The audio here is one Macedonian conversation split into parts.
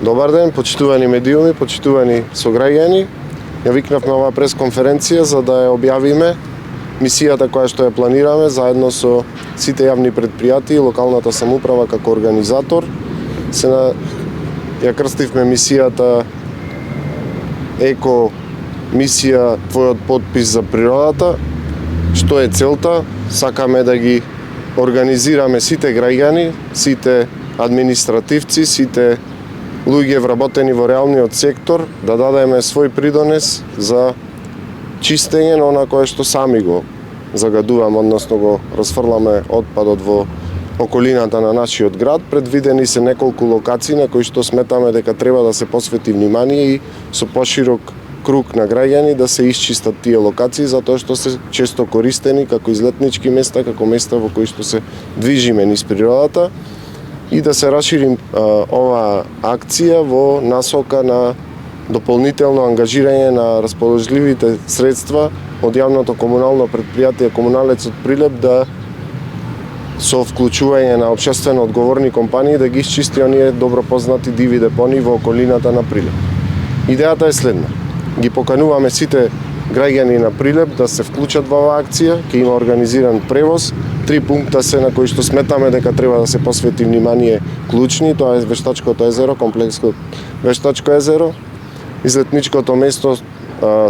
Добар ден, почитувани медиуми, почитувани сограѓани. Ја викнавме оваа пресконференција за да ја објавиме мисијата која што ја планираме заедно со сите јавни претпријатии и локалната самоуправа како организатор. Ја крстивме мисијата Еко мисија твојот подпис за природата. Што е целта? Сакаме да ги организираме сите граѓани, сите административци, сите луѓе вработени во реалниот сектор, да дадеме свој придонес за чистење на она кое што сами го загадуваме, односно го расфрламе отпадот во околината на нашиот град. Предвидени се неколку локации на кои што сметаме дека треба да се посвети внимание и со поширок круг на граѓани да се исчистат тие локации, затоа што се често користени како излетнички места, како места во кои што се движиме низ природата, и да се расшири оваа акција во насока на дополнително ангажирање на расположливите средства од јавното комунално претпријатие Комуналецот Прилеп, да со вклучување на општествено одговорни компании да ги исчисти оние добро познати диви депонии во околината на Прилеп. Идејата е следна: ги покануваме сите граѓани на Прилеп да се вклучат во оваа акција. Ќе има организиран превоз. 3 пункта се на кои што сметаме дека треба да се посвети внимание клучни. Тоа е Вештачкото езеро, комплексот Вештачко езеро, излетничкото место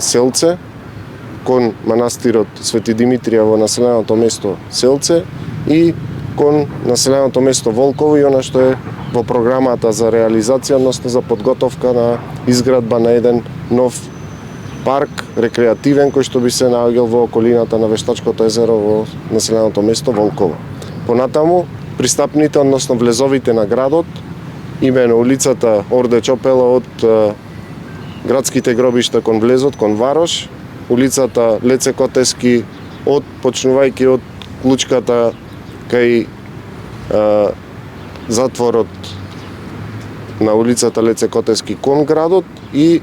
Селце, кон манастирот Свети Димитрија во населеното место Селце и кон населеното место Волково, и она што е во програмата за реализација, односно за подготовка на изградба на еден нов парк рекреативен кој што би се наоѓал во околината на Вештачкото езеро во населеното место Волково. Понатаму, пристапните, односно влезовите на градот, имено улицата Орде Чопела од градските гробишта кон влезот, кон Варош, улицата Леце Котески почнувајќи од клучката кај затворот на улицата Леце Котески кон градот, и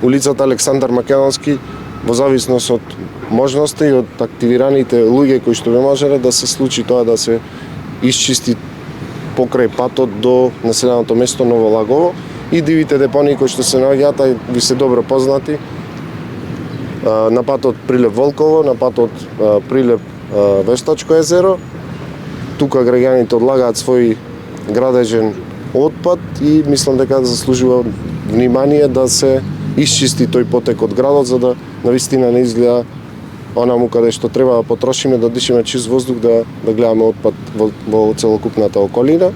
улицата Александар Македонски, во зависност од можности и од активираните луѓе кои што би можеле да се случи тоа да се исчисти покрај патот до населеното место Ново Лагово, и дивите депонии кои што се наоѓаат, ви се добро познати, на патот Прилеп Волково, на патот Прилеп Вештачко езеро. Тука граѓаните одлагаат свој градежен отпад и мислам дека заслужува внимание да се исчисти тој потек од градот, за да навистина не изгледа онаму каде што треба да потрошиме, да дишиме чист воздух, да гледаме отпад во целокупната околина.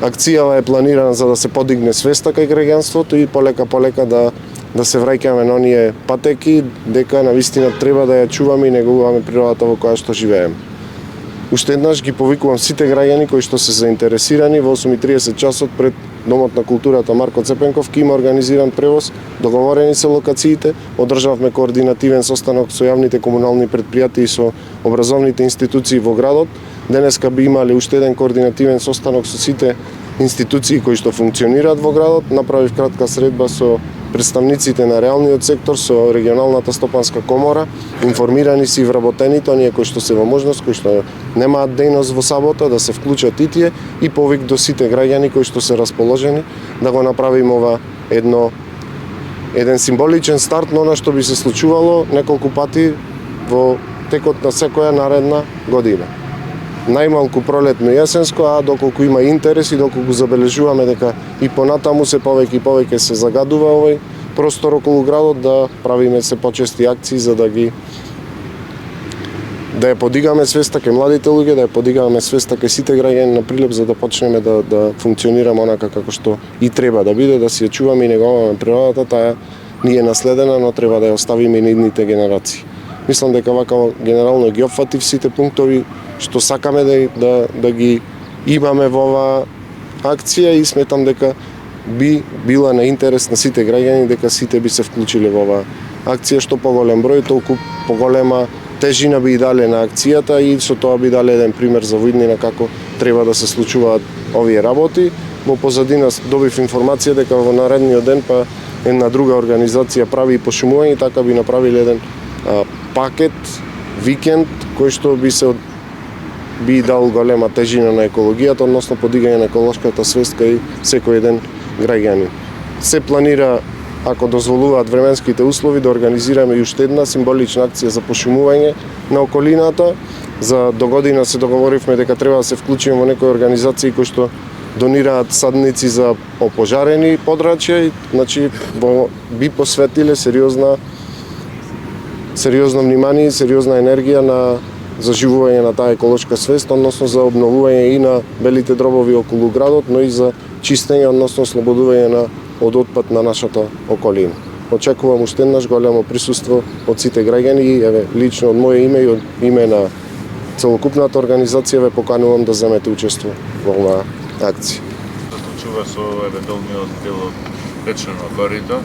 Акцијава е планирана за да се подигне свеста кај граѓанството и полека да се враќаме на оние патеки, дека навистина треба да ја чуваме и негуваме природата во која што живееме. Уште еднаш ги повикувам сите граѓани кои што се заинтересирани. Во 8:30 часот пред Домот на културата Марко Цепенков ќе има организиран превоз, договорени се локациите, одржавме координативен состанок со јавните комунални претпријатии и со образовните институции во градот. Денеска би имале уште еден координативен состанок со сите институции кои што функционираат во градот. Направив кратка средба со представниците на реалниот сектор, со регионалната стопанска комора. Информирани си вработените, оние кои што се во можност, кои што немаат дејност во сабота, да се вклучат и тие, и повик до сите граѓани кои што се расположени да го направиме ова еден символичен старт на она што би се случувало неколку пати во текот на секоја наредна година. Најмалку пролетно и јасенско, а доколку има интерес и доколку забележуваме дека и понатаму се повеќе и повеќе се загадува овој простор околу градот, да правиме се почести акции за да ја подигаме свеста кај младите луѓе, да ја подигаме свеста кај сите граѓани на Прилеп, за да почнеме да функционираме онака како што и треба да биде, да си ја чуваме и неговаме природата. Таа ни е наследена, но треба да ја оставиме и на идните генерации. Мислам дека вака генерално ги опфатив сите пунктови што сакаме да ги имаме во оваа акција, и сметам дека би била на интерес на сите граѓани, дека сите би се вклучиле во оваа акција. Што поголем број, толку поголема тежина би и дале на акцијата, и со тоа би дале еден пример за воиднина како треба да се случуваат овие работи. Во позадина добив информација дека во наредниот ден па една друга организација прави и пошумување, така би направиле еден пакет, викенд, кој што би се би дал голема тежина на екологијата, односно подигање на еколошката свест кај секој еден граѓанин. Се планира, ако дозволуваат временските услови, да организираме и уште една символична акција за пошумување на околината. За до година се договоривме дека треба да се вклучиме во некои организации кои што донираат садници за опожарени подрачја, значи би посветиле сериозно внимание и сериозна енергија на заживување на таа еколошка свест, односно за обновување и на белите дробови околу градот, но и за чистење, односно ослободување од отпад на нашата околина. Очекувам уште еднаш голямо присуство од сите граѓани и еве лично од моје име и од име на целокупната организација ве поканувам да земете учество во оваа акција. Се случува со евентуалниот дел од речено корито.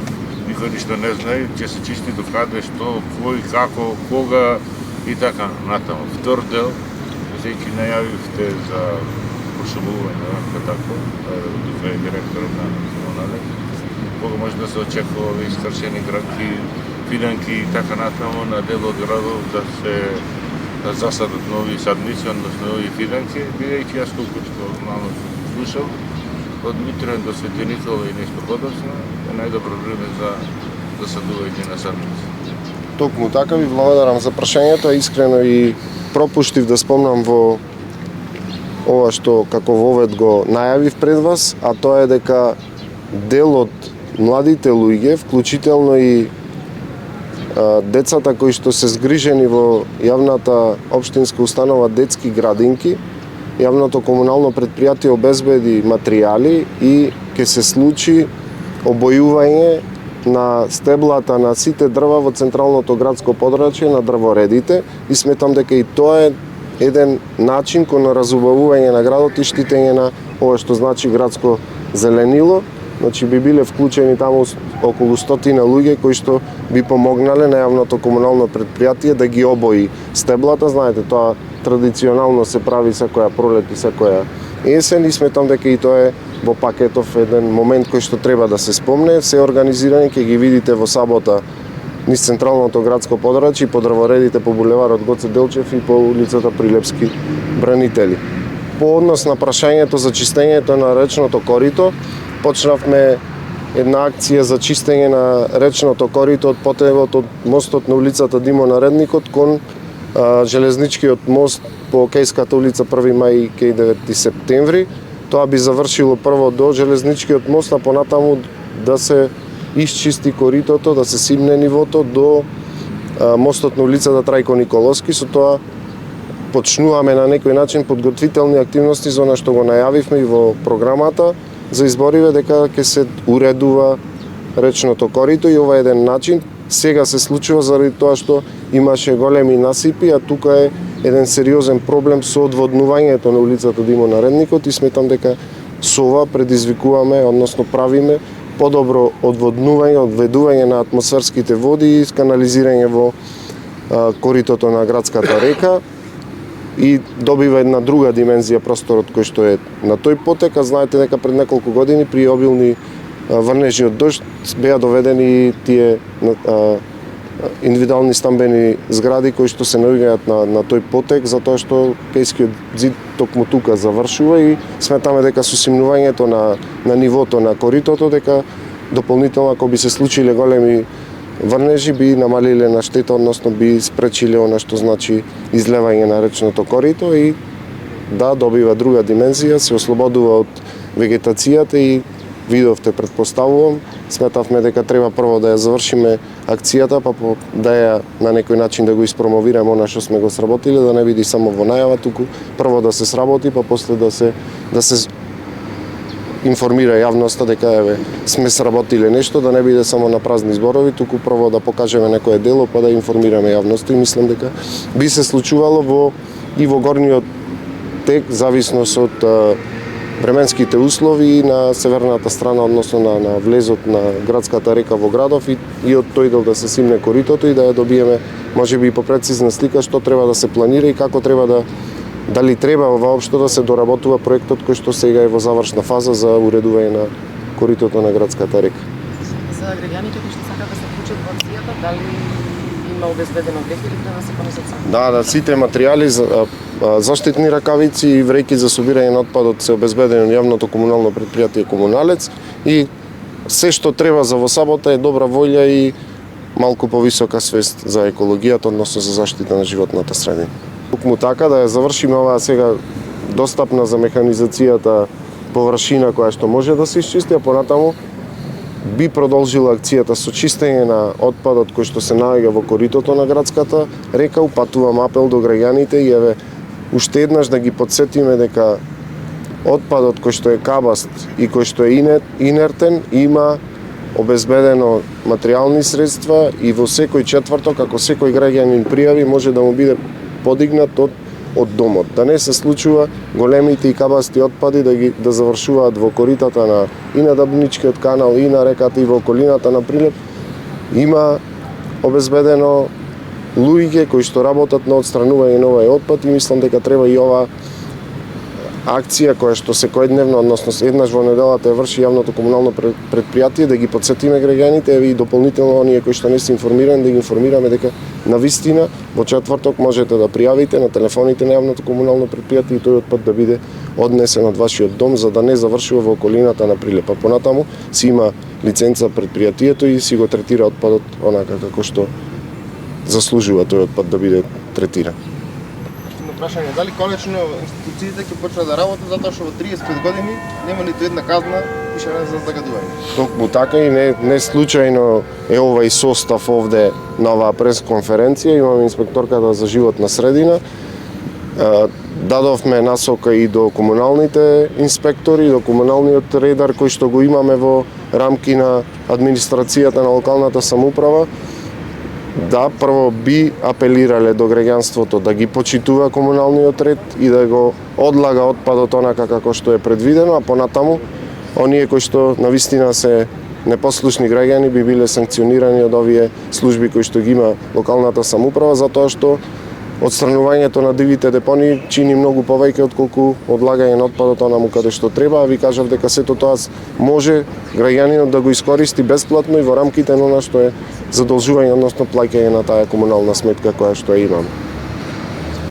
Никој ништо не знае, ќе се чисти до каде, што, кој, како, кога и така натаму. Втор дел, веќе најавивте за пошумување, така, тука е директорот на комунален. Кога може да се очекува искршени градки, фиданки и така натаму на дел од градов да се засадат нови садници, односно нови фиданки, бидејќи јас колкото мало слушал, од Митрен до Свети Никола и нешто подоцна, е најдобро време за засадување на садници. Токму така ви благодарам за прашањето, искрено и пропуштив да спомнам во ова што како вовед го најавив пред вас, а тоа е дека дел од младите луѓе, вклучително и децата кои што се згрижени во јавната општинска установа детски градинки, јавното комунално претпријатие обезбеди материјали и ќе се случи обојување на стеблата на сите дрва во централното градско подрачје на дрворедите и сметам дека и тоа е еден начин кон разубавување на градот и штитење на ова што значи градско зеленило. Значи би биле вклучени таму околу 100 луѓе кои што би помогнале на јавното комунално претпријатие да ги обои стеблата. Знаете, тоа традиционално се прави секоја пролет и секоја есен и сметам дека и тоа е во пакетов еден момент кој што треба да се спомне. Се организирани, ќе ги видите во сабота низ централното градско подрачје, по дрворедите по булеварот Гоце Делчев и по улицата Прилепски бранители. По однос на прашањето за чистењето на речното корито, почнавме една акција за чистење на речното корито од потегот од мостот на улицата Димо Наредникот кон железничкиот мост по Кејската улица 1 мај и кај 9 септември. Тоа би завршило прво до железничкиот мост, а понатаму да се исчисти коритото, да се симне нивото до мостот на улицата Трајко Николовски. Со тоа почнуваме на некој начин подготвителни активности за она што го најавивме и во програмата за избориве дека ќе се уредува речното корито и ова е еден начин. Сега се случува заради тоа што имаше големи насипи, а тука е еден сериозен проблем со одводнувањето на улицата Димо Наредникот и сметам дека со ова предизвикуваме, односно правиме подобро одводнување, одведување на атмосферските води и канализирање во коритото на градската река и добива една друга димензија просторот кој што е на тој потек, а знаете дека пред неколку години при обилни врнежи од дожд беа доведени тие индивидуални стамбени згради кои што се наоѓаат на тој потек, затоа што Кејскиот зид токму тука завршува и сметаме дека со симнувањето на нивото на коритото, дека дополнително ако би се случиле големи врнежи би намалиле на штета, односно би спречиле она што значи излевање на речното корито и да добива друга димензија, се ослободува од вегетацијата и видовте, предпоставувам, сметавме дека треба прво да ја завршиме акцијата, па да ја на некој начин да го испромовираме она што сме го сработиле, да не биде само во најава, туку прво да се сработи, па после да се информира јавноста дека еве сме сработиле нешто, да не биде само на празни зборови, туку прво да покажеме некое дело, па да информираме јавноста и мислам дека би се случувало и во горниот тек, зависност од временските услови и на северната страна, односно на влезот на градската река во градов и од тој дел да се симне коритото и да ја добиеме можеби и попрецизна слика што треба да се планира и како треба дали треба воопшто да се доработува проектот кој што сега е во завршна фаза за уредување на коритото на градската река. За граѓаните кои што сакаат да се вклучат во акцијата, дали има обезбедено веќе или треба да се понесат сами? Да, сите материјали заштитни ракавици и вреќи за собирање на отпадот се обезбедени на јавното комунално претпријатие Комуналец и се што треба за во сабота е добра волја и малку повисока свест за екологијата, односно за заштита на животната средина. Токму така да ја завршиме оваа сега достапна за механизацијата површина која што може да се исчисти, а понатаму би продолжила акцијата со чистење на отпадот кој што се наоѓа во коритото на градската река. Упатувам апел до граѓаните и еве уште еднаш да ги потсетиме дека отпадот кој што е кабаст и кој што е инертен има обезбедено материјални средства и во секој четврток, ако секој граѓанин пријави, може да му биде подигнат од домот. Да не се случува големите и кабасти отпади да завршуваат во коритата и на Дабничкиот канал, и на реката, и во околината на Прилеп. Има обезбедено луѓе кои што работат на отстранување на овој отпад и мислам дека треба и ова акција која што секојдневно, односно еднаш во неделата ја врши јавното комунално претпријатие, да ги потсетиме граѓаните, еве и дополнително оние кои што не се информирани, да ги информираме дека навистина во четврток можете да пријавите на телефоните на јавното комунално претпријатие и тој отпад да биде однесен од вашиот дом за да не завршува во околината на Прилеп. Понатаму си има лиценца претпријатието и си го третира отпадот онака како што заслужува тој отпад да биде третиран. Прашање, дали конечно институциите ќе почнат да работат затоа што во 35 години нема ниту една казна пишана за загадување. Токму така и не случајно е овај состав овде на оваа пресконференција. Имаме инспекторката за животна средина. Дадовме насока и до комуналните инспектори, до комуналниот редар кој што го имаме во рамки на администрацијата на локалната самоуправа. Да, прво би апелирале до граѓанството да ги почитува комуналниот ред и да го одлага отпадот онака како што е предвидено, а понатаму оние кои што навистина се непослушни граѓани би биле санкционирани од овие служби кои што ги има локалната самоуправа, затоа што отстранувањето на дивите депонии чини многу повеќе отколку одлагање на отпадот онаму каде што треба, а ви кажав дека сето тоа може граѓанинот да го искористи бесплатно и во рамките на она што е задолжување, односно плаќање на таа комунална сметка која што ја имаме.